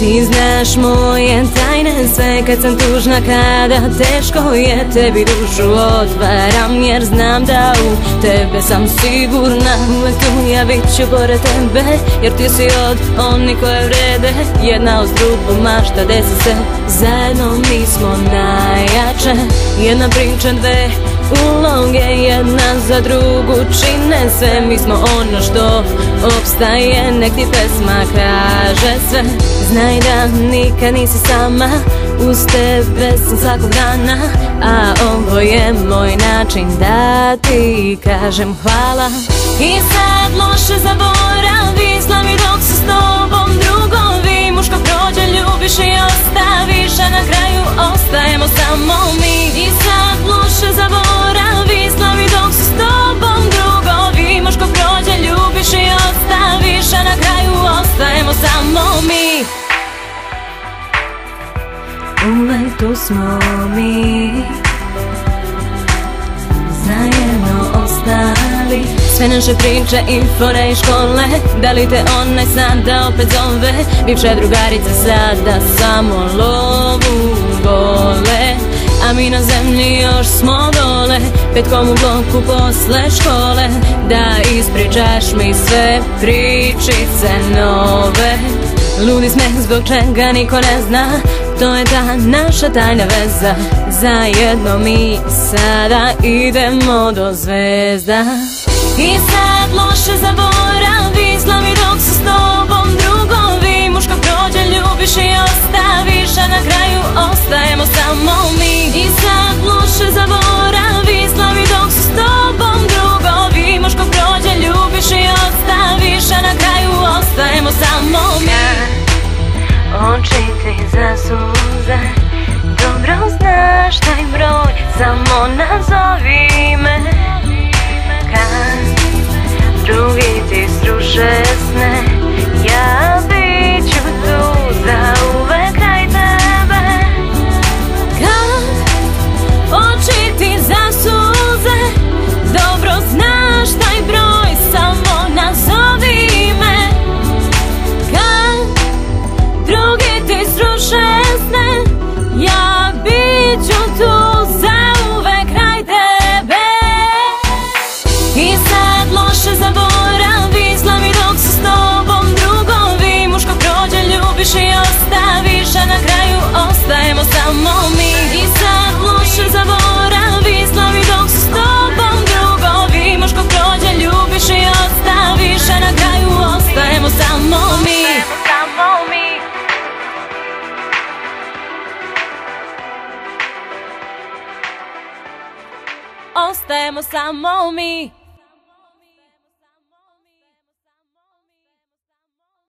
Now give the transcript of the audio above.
Ti znaš moje tajne sve kad sam tužna, kada teško je, tebi dušu otvaram jer znam da u tebe sam sigurna. Uvek tu ja bit ću pored tebe jer ti si od onih koje vrede. Jedna uz drugu mašta desi se, zajedno mi smo najjače. Jedna priča, dve uloge, jedna za drugu čine sve. Mi smo ono što opstaje, nek ti pesma kaže sve. Znaj da nikad nisi sama, uz tebe sam svakog dana. A ovo je moj način da ti kažem hvala. I sad loše zaboravi, slavi dok su s tobom drugovi. Muško prođe, ljubiš i ostaviš, a na kraju ostajemo samo mi. I sad loše zaboravi, slavi dok su s tobom drugovi. Muško prođe, ljubiš i ostaviš, a na kraju ostajemo samo mi. Uvek tu smo mi, zajedno ostali. Sve naše priče i fore i škole, da li te onaj sada opet zove? Bivše drugarice sada samo lovu gole, a mi na zemlji još smo dole. Petkom u bloku posle škole, da ispričaš mi sve pričice nove. Ludi smeh zbog čega niko ne zna, to je ta naša tajna veza. Zajedno mi sada idemo do zvezda. I sad loše zaboravi, slavi dok su s tobom drugovi. Muško prođe, ljubiš i ostaviš, a na kraju ostajemo samo mi. I sad loše zaboravi, slavi dok su s tobom drugovi. Muško prođe, ljubiš i ostaviš, a na kraju ostajemo samo mi. Oči ti zasuze, dobro znaš taj broj, samo nazovi me. Kad drugi ti sruše sne, ja bit ću tu zauvek kraj tebe. Kad oči ti zasuze, dobro znaš taj broj, samo nazovi me. Kad drugi ti sruše sne, ja bit ću tu zauvek kraj tebe. I sad loše zaboravi, slavi dok su s tobom drugovi. Muško prođe, ljubiš i ostaviš, a na kraju ostajemo samo mi. I sad loše zaboravi, slavi dok su s tobom drugovi. Muško prođe, ljubiš i ostaviš, a na kraju ostajemo samo mi. Ostajemo samo mi.